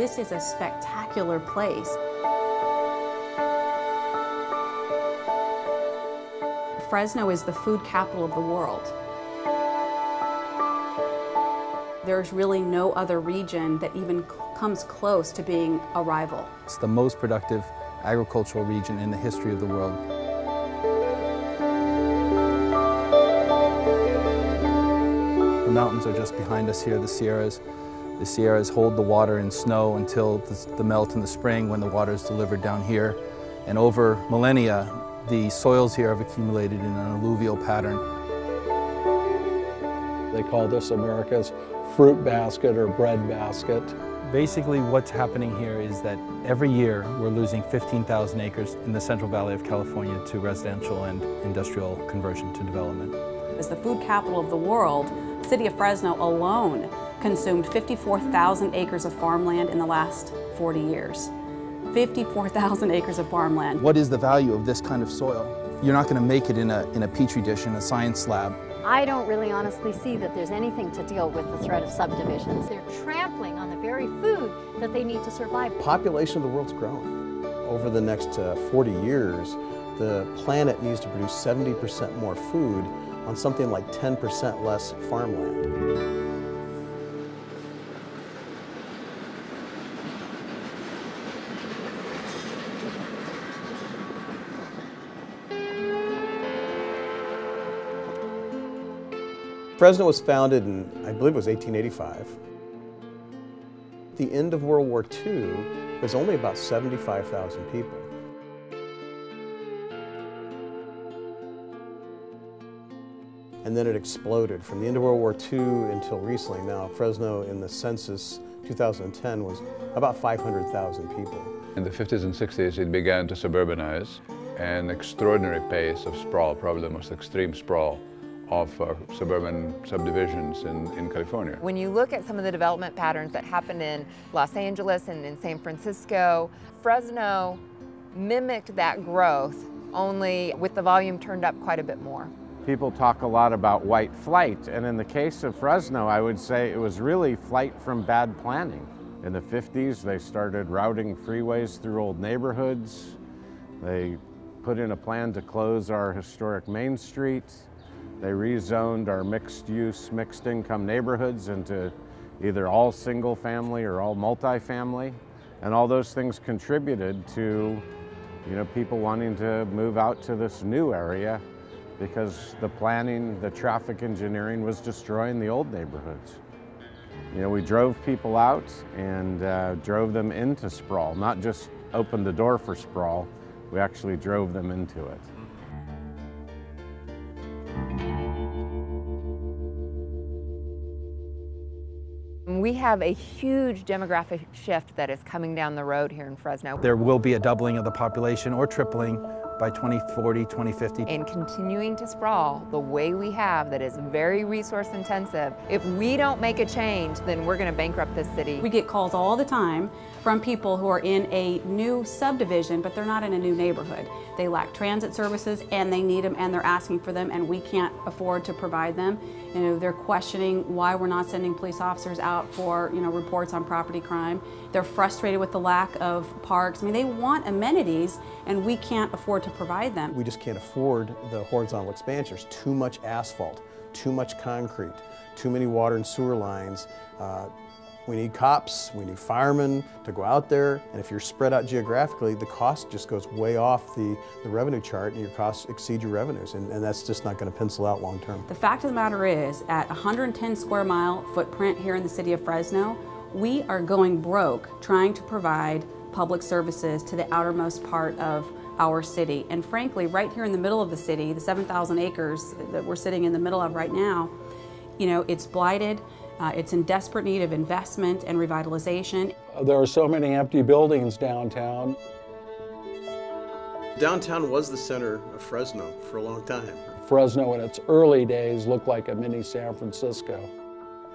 this is a spectacular place. Fresno is the food capital of the world. There's really no other region that even comes close to being a rival. It's the most productive agricultural region in the history of the world. The mountains are just behind us here, the Sierras. The Sierras hold the water in snow until the melt in the spring when the water is delivered down here. And over millennia, the soils here have accumulated in an alluvial pattern. They call this America's fruit basket or bread basket. Basically what's happening here is that every year we're losing 15,000 acres in the Central Valley of California to residential and industrial conversion to development. As the food capital of the world, the city of Fresno alone consumed 54,000 acres of farmland in the last 40 years. 54,000 acres of farmland. What is the value of this kind of soil? You're not going to make it in a petri dish in a science lab. I don't really honestly see that there's anything to deal with the threat of subdivisions. They're trampling on the very food that they need to survive. Population of the world's growing. Over the next 40 years, the planet needs to produce 70% more food on something like 10% less farmland. Fresno was founded in, I believe it was 1885. At the end of World War II, there was only about 75,000 people. And then it exploded. From the end of World War II until recently now, Fresno in the Census 2010 was about 500,000 people. In the 50s and 60s, it began to suburbanize, an extraordinary pace of sprawl, probably the most extreme sprawl of suburban subdivisions in California. When you look at some of the development patterns that happened in Los Angeles and in San Francisco, Fresno mimicked that growth, only with the volume turned up quite a bit more. People talk a lot about white flight, and in the case of Fresno, I would say it was really flight from bad planning. In the 50s, they started routing freeways through old neighborhoods. They put in a plan to close our historic Main Street. They rezoned our mixed-use, mixed-income neighborhoods into either all single-family or all multi-family, and all those things contributed to, people wanting to move out to this new area because the planning, the traffic engineering was destroying the old neighborhoods. We drove people out and drove them into sprawl, not just opened the door for sprawl, we actually drove them into it. We have a huge demographic shift that is coming down the road here in Fresno. There will be a doubling of the population or tripling by 2040, 2050. And continuing to sprawl the way we have, that is very resource intensive, if we don't make a change, then we're going to bankrupt this city. We get calls all the time from people who are in a new subdivision, but they're not in a new neighborhood. They lack transit services and they need them and they're asking for them and we can't afford to provide them. They're questioning why we're not sending police officers out for reports on property crime. They're frustrated with the lack of parks. They want amenities and we can't afford to provide them. We just can't afford the horizontal expansion. There's too much asphalt, too much concrete, too many water and sewer lines. We need cops, we need firemen to go out there, and if you're spread out geographically, the cost just goes way off the revenue chart and your costs exceed your revenues, and that's just not going to pencil out long term. The fact of the matter is, at 110 square mile footprint here in the city of Fresno, we are going broke trying to provide public services to the outermost part of our city. And frankly, right here in the middle of the city, the 7,000 acres that we're sitting in the middle of right now, it's blighted. It's in desperate need of investment and revitalization. There are so many empty buildings downtown. Downtown was the center of Fresno for a long time. Fresno in its early days looked like a mini San Francisco.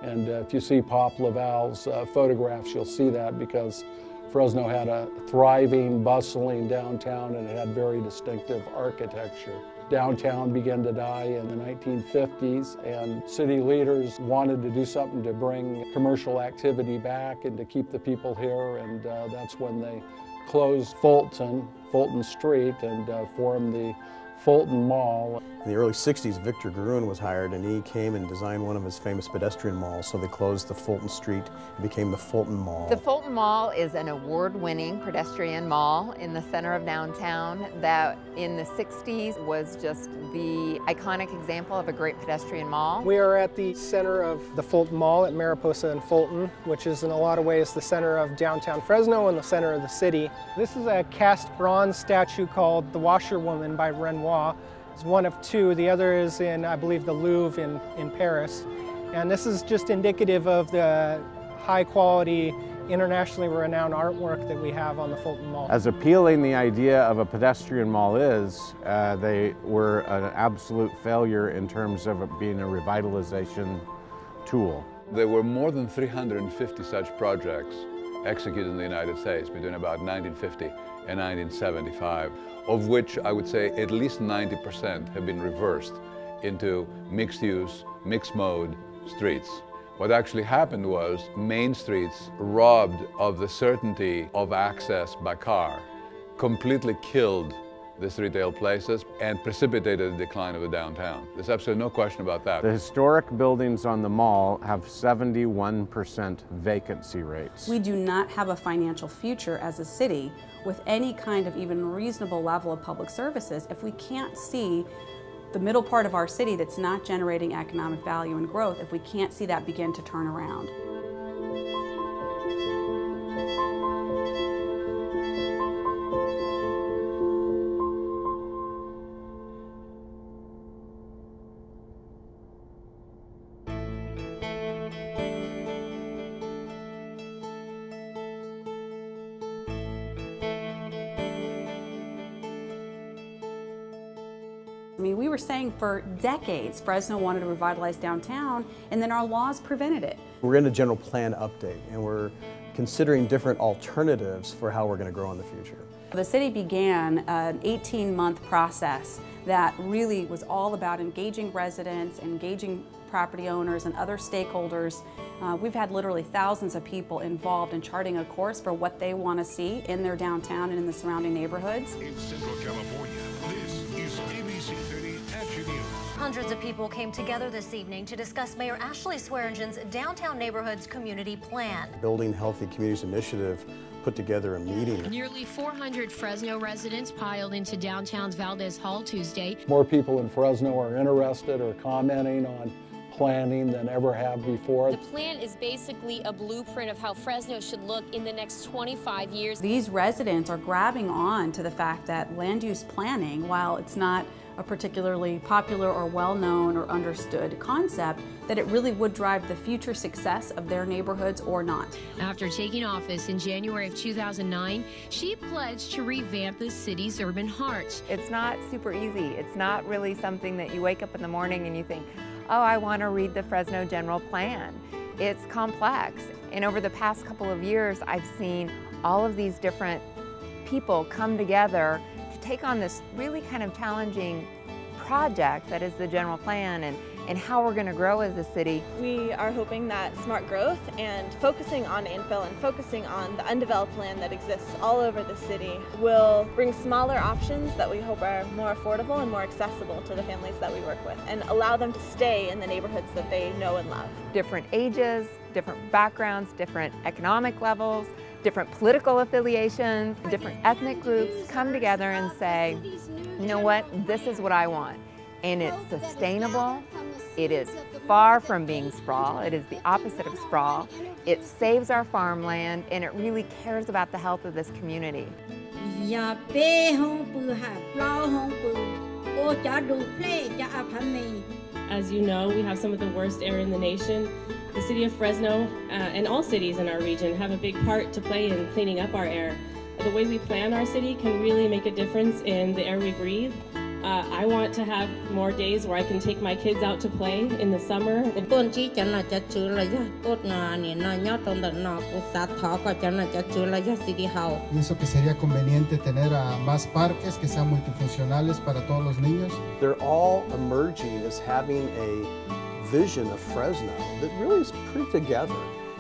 And if you see Pop Laval's photographs, you'll see that because Fresno had a thriving, bustling downtown and it had very distinctive architecture. Downtown began to die in the 1950s, and city leaders wanted to do something to bring commercial activity back and to keep the people here, and that's when they closed Fulton Street and formed the Fulton Mall. In the early 60s, Victor Garoon was hired, and he came and designed one of his famous pedestrian malls, so they closed the Fulton Street and became the Fulton Mall. The Fulton Mall is an award-winning pedestrian mall in the center of downtown that in the 60s was just the iconic example of a great pedestrian mall. We are at the center of the Fulton Mall at Mariposa and Fulton, which is in a lot of ways the center of downtown Fresno and the center of the city. This is a cast bronze statue called The Washerwoman by Renoir. It's one of two. The other is in, I believe, the Louvre in Paris. And this is just indicative of the high quality, internationally renowned artwork that we have on the Fulton Mall. As appealing the idea of a pedestrian mall is, they were an absolute failure in terms of it being a revitalization tool. There were more than 350 such projects executed in the United States between about 1950 and 1975, of which I would say at least 90% have been reversed into mixed-use, mixed-mode streets. What actually happened was main streets, robbed of the certainty of access by car, completely killed these retail places and precipitated the decline of the downtown. There's absolutely no question about that. The historic buildings on the mall have 71% vacancy rates. We do not have a financial future as a city with any kind of even reasonable level of public services if we can't see the middle part of our city that's not generating economic value and growth, if we can't see that begin to turn around. I mean, we were saying for decades Fresno wanted to revitalize downtown, and then our laws prevented it. We're in a general plan update, and we're considering different alternatives for how we're going to grow in the future. The city began an 18-month process that really was all about engaging residents, engaging property owners and other stakeholders. We've had literally thousands of people involved in charting a course for what they want to see in their downtown and in the surrounding neighborhoods. In Central California, this is ABC 30 Action News. Hundreds of people came together this evening to discuss Mayor Ashley Swearingen's Downtown Neighborhoods Community Plan. Building Healthy Communities Initiative put together a meeting. Nearly 400 Fresno residents piled into downtown's Valdez Hall Tuesday. More people in Fresno are interested or commenting on planning than ever have before. The plan is basically a blueprint of how Fresno should look in the next 25 years. These residents are grabbing on to the fact that land use planning, while it's not a particularly popular or well-known or understood concept, that it really would drive the future success of their neighborhoods or not. After taking office in January of 2009, she pledged to revamp the city's urban heart. It's not super easy. It's not really something that you wake up in the morning and you think, oh, I want to read the Fresno General Plan. It's complex. And over the past couple of years, I've seen all of these different people come together to take on this really kind of challenging project that is the general plan and how we're going to grow as a city. We are hoping that smart growth and focusing on infill and focusing on the undeveloped land that exists all over the city will bring smaller options that we hope are more affordable and more accessible to the families that we work with and allow them to stay in the neighborhoods that they know and love. Different ages, different backgrounds, different economic levels, different political affiliations, different ethnic groups come together and say, you know what, this is what I want. And it's sustainable. It is far from being sprawl. It is the opposite of sprawl. It saves our farmland, and it really cares about the health of this community. As you know, we have some of the worst air in the nation. The city of Fresno and all cities in our region have a big part to play in cleaning up our air. The way we plan our city can really make a difference in the air we breathe. I want to have more days where I can take my kids out to play in the summer. Pienso que sería conveniente tener más parques que sean multifuncionales para todos los niños. They're all emerging as having a vision of Fresno that really is pretty together.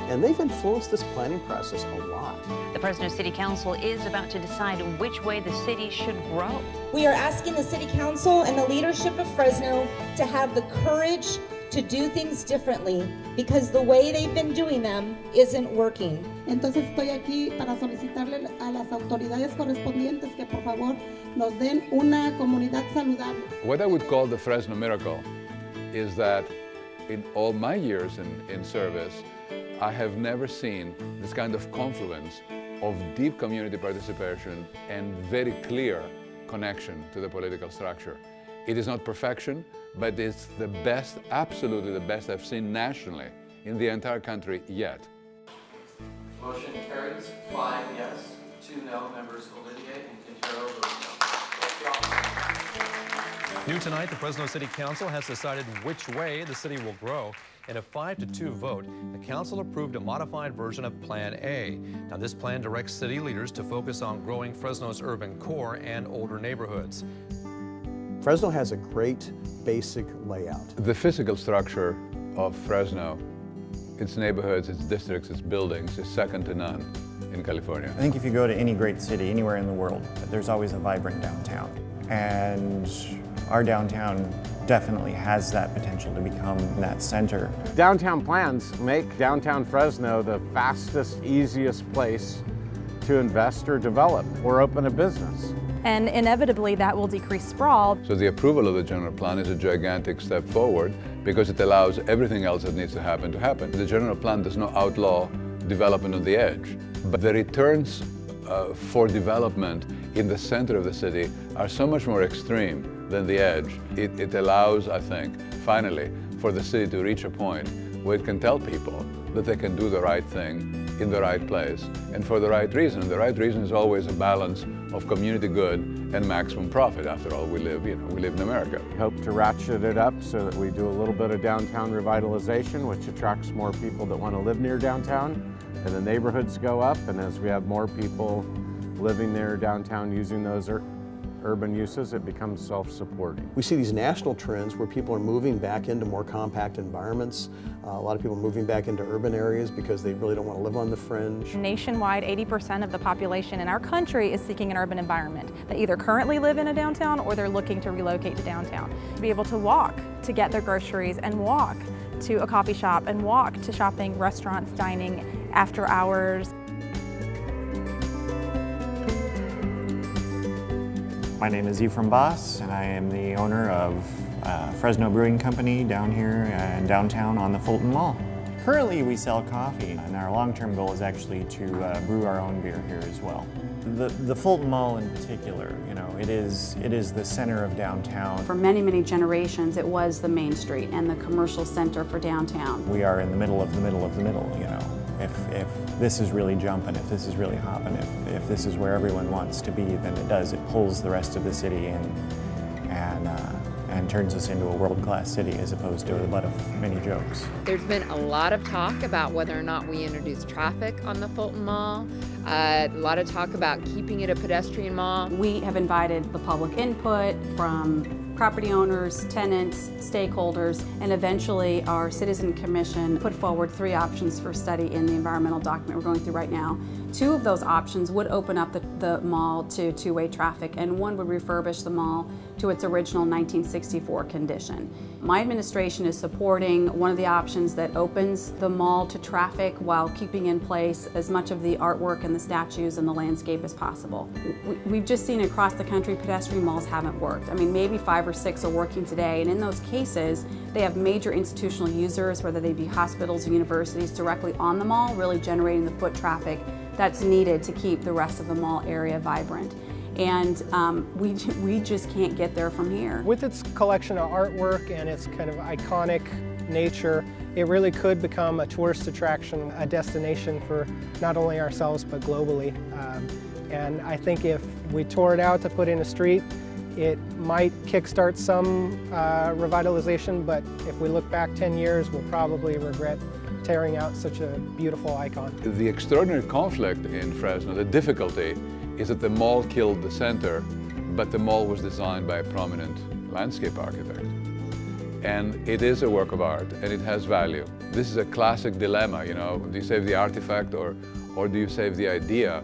And they've influenced this planning process a lot. The Fresno City Council is about to decide which way the city should grow. We are asking the City Council and the leadership of Fresno to have the courage to do things differently because the way they've been doing them isn't working. Entonces estoy aquí para solicitarle a las autoridades correspondientes que por favor nos den una comunidad saludable. What I would call the Fresno miracle is that in all my years in service, I have never seen this kind of confluence of deep community participation and very clear connection to the political structure. It is not perfection, but it's the best, absolutely the best I've seen nationally in the entire country yet. Motion carries 5 yes, 2 no. Members Olivier and Quintero vote no. New tonight, the Fresno City Council has decided which way the city will grow. In a 5-2 vote, the council approved a modified version of Plan A. Now, this plan directs city leaders to focus on growing Fresno's urban core and older neighborhoods. Fresno has a great basic layout. The physical structure of Fresno, its neighborhoods, its districts, its buildings, is second to none in California. I think if you go to any great city, anywhere in the world, there's always a vibrant downtown. And our downtown definitely has that potential to become that center. Downtown plans make downtown Fresno the fastest, easiest place to invest or develop or open a business. And inevitably that will decrease sprawl. So the approval of the general plan is a gigantic step forward because it allows everything else that needs to happen. The general plan does not outlaw development on the edge, but the returns for development in the center of the city are so much more extreme than the edge. It allows, I think, finally, for the city to reach a point where it can tell people that they can do the right thing in the right place and for the right reason. The right reason is always a balance of community good and maximum profit. After all, we live in America. We hope to ratchet it up so that we do a little bit of downtown revitalization, which attracts more people that want to live near downtown, and the neighborhoods go up, and as we have more people living near downtown using those urban uses, it becomes self-supporting. We see these national trends where people are moving back into more compact environments. A lot of people are moving back into urban areas because they really don't want to live on the fringe. Nationwide, 80% of the population in our country is seeking an urban environment. They either currently live in a downtown or they're looking to relocate to downtown. To be able to walk to get their groceries and walk to a coffee shop and walk to shopping, restaurants, dining, after hours. My name is Ephraim Boss, and I am the owner of Fresno Brewing Company down here in downtown on the Fulton Mall. Currently, we sell coffee, and our long-term goal is actually to brew our own beer here as well. The Fulton Mall in particular, you know, it is the center of downtown. For many, many generations, it was the main street and the commercial center for downtown. We are in the middle of the middle of the middle, you know. If this is really jumping, if this is really hopping, if this is where everyone wants to be, then it pulls the rest of the city in and turns us into a world-class city as opposed to the butt of many jokes. There's been a lot of talk about whether or not we introduce traffic on the Fulton Mall. A lot of talk about keeping it a pedestrian mall. We have invited the public input from property owners, tenants, stakeholders, and eventually our Citizen Commission put forward 3 options for study in the environmental document we're going through right now. 2 of those options would open up the mall to two-way traffic, and 1 would refurbish the mall to its original 1964 condition. My administration is supporting one of the options that opens the mall to traffic while keeping in place as much of the artwork and the statues and the landscape as possible. We've just seen across the country pedestrian malls haven't worked. I mean, maybe 5 or 6 are working today, and in those cases, they have major institutional users, whether they be hospitals or universities, directly on the mall, really generating the foot traffic that's needed to keep the rest of the mall area vibrant. And we just can't get there from here. With its collection of artwork and its kind of iconic nature, it really could become a tourist attraction, a destination for not only ourselves but globally. And I think if we tore it out to put in a street, It might kickstart some revitalization, but if we look back 10 years, we'll probably regret tearing out such a beautiful icon. The extraordinary conflict in Fresno, the difficulty, is that the mall killed the center, but the mall was designed by a prominent landscape architect. And it is a work of art, and it has value. This is a classic dilemma, you know, do you save the artifact, or do you save the idea,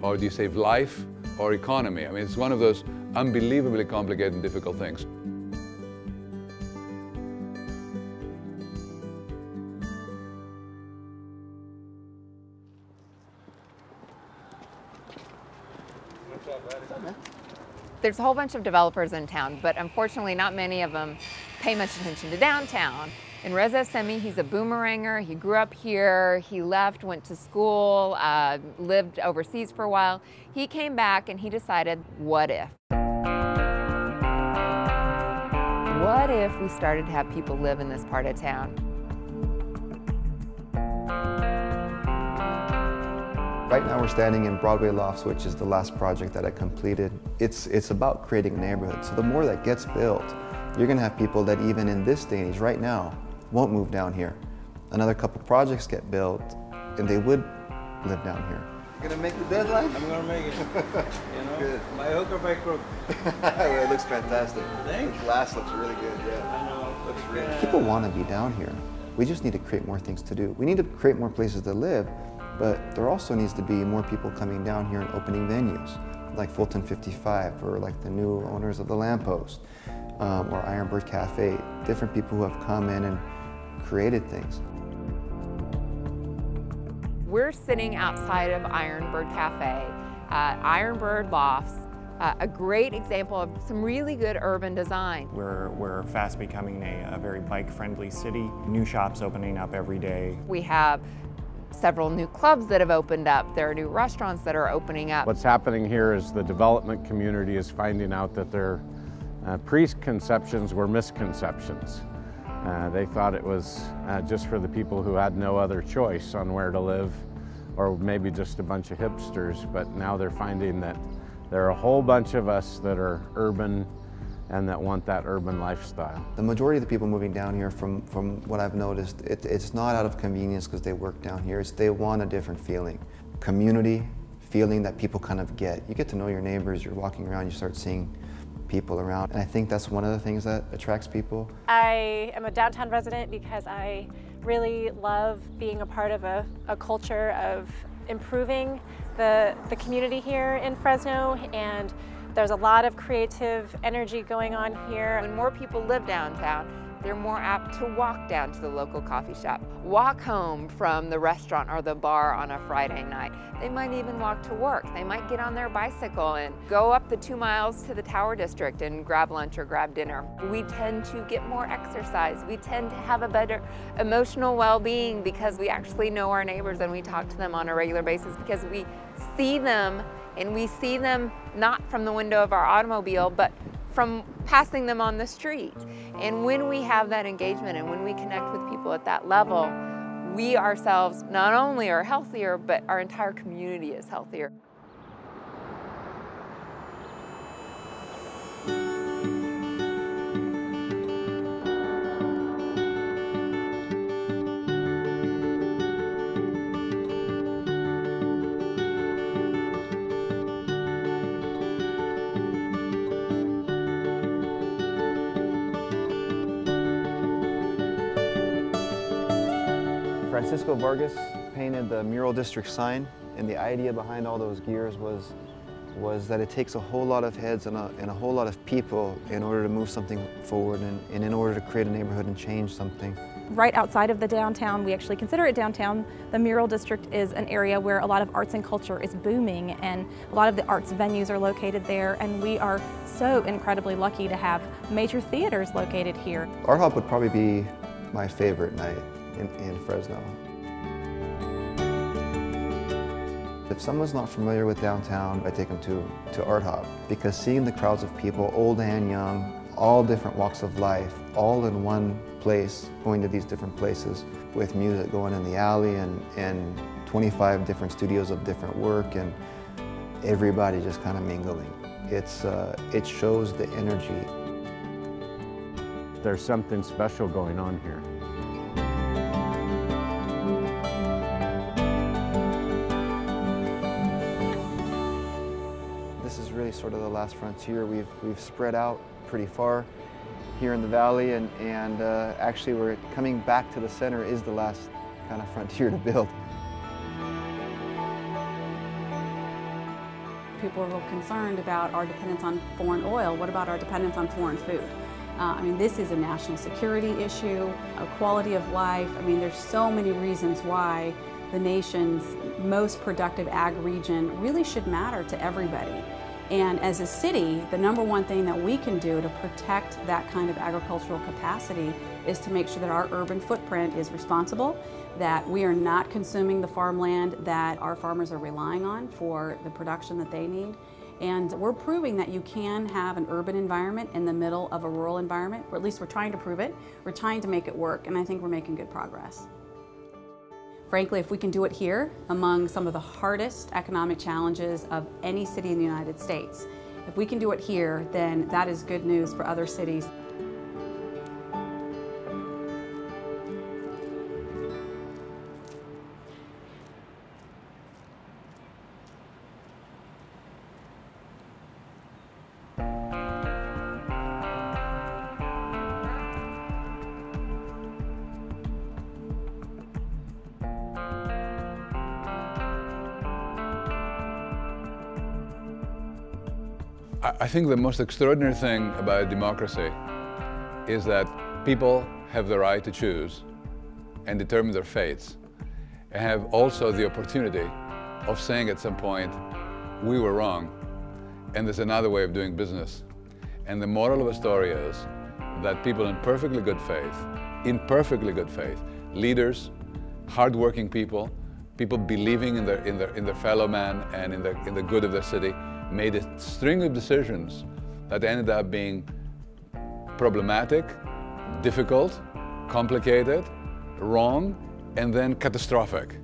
or do you save life or economy? I mean, it's one of those unbelievably complicated and difficult things. There's a whole bunch of developers in town, but unfortunately not many of them pay much attention to downtown. And Reza Semi, he's a boomeranger. He grew up here, he left, went to school, lived overseas for a while. He came back and he decided, what if? What if we started to have people live in this part of town? Right now we're standing in Broadway Lofts, which is the last project that I completed. It's about creating a neighborhood. So the more that gets built, you're gonna have people that even in this day and age right now won't move down here. Another couple projects get built and they would live down here. You're gonna make the deadline? I'm gonna make it. You know, good. By hook or by crook. Well, it looks fantastic. Thanks. The glass looks really good, yeah. I know. Looks really good. People want to be down here. We just need to create more things to do. We need to create more places to live, but there also needs to be more people coming down here and opening venues, like Fulton 55, or like the new owners of the Lamppost, or Ironbird Cafe. Different people who have come in and created things. We're sitting outside of Ironbird Cafe, Ironbird Lofts, a great example of some really good urban design. We're fast becoming a very bike-friendly city. New shops opening up every day. We have several new clubs that have opened up. There are new restaurants that are opening up. What's happening here is the development community is finding out that their preconceptions were misconceptions. They thought it was just for the people who had no other choice on where to live, or maybe just a bunch of hipsters, but now they're finding that there are a whole bunch of us that are urban and that want that urban lifestyle. The majority of the people moving down here, from what I've noticed, it's not out of convenience because they work down here, it's they want a different feeling. Community, feeling that people kind of get. You get to know your neighbors, you're walking around, you start seeing people around, and I think that's one of the things that attracts people. I am a downtown resident because I really love being a part of a culture of improving the community here in Fresno, and there's a lot of creative energy going on here. When more people live downtown, they're more apt to walk down to the local coffee shop, walk home from the restaurant or the bar on a Friday night. They might even walk to work. They might get on their bicycle and go up the 2 miles to the Tower District and grab lunch or grab dinner. We tend to get more exercise. We tend to have a better emotional well-being because we actually know our neighbors and we talk to them on a regular basis because we see them, and we see them not from the window of our automobile, but from passing them on the street. And when we have that engagement and when we connect with people at that level, we ourselves not only are healthier, but our entire community is healthier. Francisco Vargas painted the Mural District sign, and the idea behind all those gears was that it takes a whole lot of heads and a whole lot of people in order to move something forward and in order to create a neighborhood and change something. Right outside of the downtown, we actually consider it downtown. The Mural District is an area where a lot of arts and culture is booming, and a lot of the arts venues are located there, and we are so incredibly lucky to have major theaters located here. Art Hop would probably be my favorite night in Fresno. If someone's not familiar with downtown, I take them to Art Hop, because seeing the crowds of people, old and young, all different walks of life, all in one place, going to these different places with music going in the alley and 25 different studios of different work and everybody just kind of mingling. it shows the energy. There's something special going on here. This is really sort of the last frontier. We've spread out pretty far here in the valley, and actually we're coming back to the center is the last kind of frontier to build. People are real concerned about our dependence on foreign oil. What about our dependence on foreign food? I mean, this is a national security issue, a quality of life. I mean, there's so many reasons why the nation's most productive ag region really should matter to everybody. And as a city, the number one thing that we can do to protect that kind of agricultural capacity is to make sure that our urban footprint is responsible, that we are not consuming the farmland that our farmers are relying on for the production that they need. And we're proving that you can have an urban environment in the middle of a rural environment, or at least we're trying to prove it. We're trying to make it work, and I think we're making good progress. Frankly, if we can do it here, among some of the hardest economic challenges of any city in the United States, if we can do it here, then that is good news for other cities. I think the most extraordinary thing about democracy is that people have the right to choose and determine their fates, and have also the opportunity of saying at some point, we were wrong, and there's another way of doing business. And the moral of the story is that people in perfectly good faith, leaders, hardworking people, people believing in their fellow man and in the good of the city, made a string of decisions that ended up being problematic, difficult, complicated, wrong, and then catastrophic.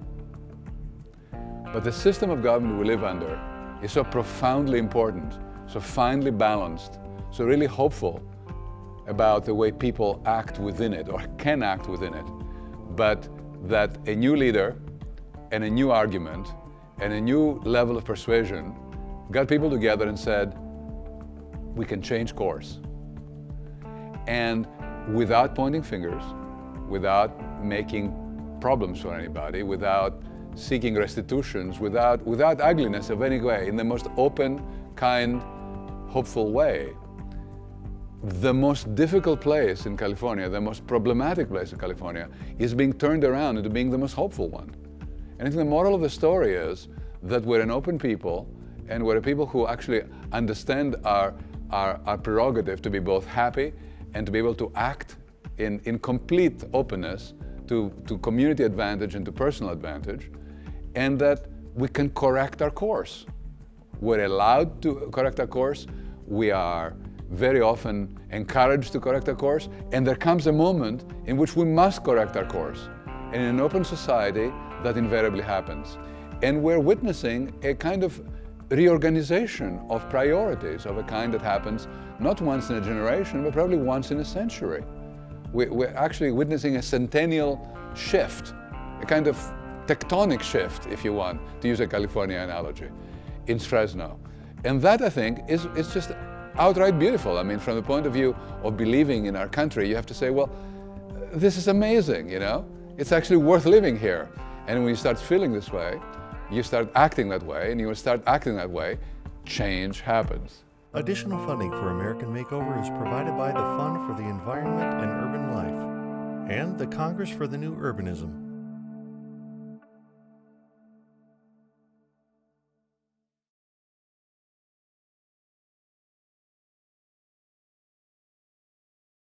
But the system of government we live under is so profoundly important, so finely balanced, so really hopeful about the way people act within it, or can act within it, but that a new leader and a new argument and a new level of persuasion got people together and said, we can change course. And without pointing fingers, without making problems for anybody, without seeking restitutions, without ugliness of any way, in the most open, kind, hopeful way. The most difficult place in California, the most problematic place in California, is being turned around into being the most hopeful one. And I think the moral of the story is that we're an open people, and we're a people who actually understand our prerogative to be both happy and to be able to act in complete openness to community advantage and to personal advantage, and that we can correct our course. We're allowed to correct our course. We are very often encouraged to correct our course, and there comes a moment in which we must correct our course. And in an open society, that invariably happens. And we're witnessing a kind of reorganization of priorities of a kind that happens not once in a generation, but probably once in a century. We're actually witnessing a centennial shift, a kind of tectonic shift, if you want, to use a California analogy, in Fresno. And that, I think, is just outright beautiful. I mean, from the point of view of believing in our country, you have to say, well, this is amazing, you know? It's actually worth living here. And when you start feeling this way, you start acting that way, and you start acting that way, change happens. Additional funding for American Makeover is provided by the Fund for the Environment and Urban Life and the Congress for the New Urbanism.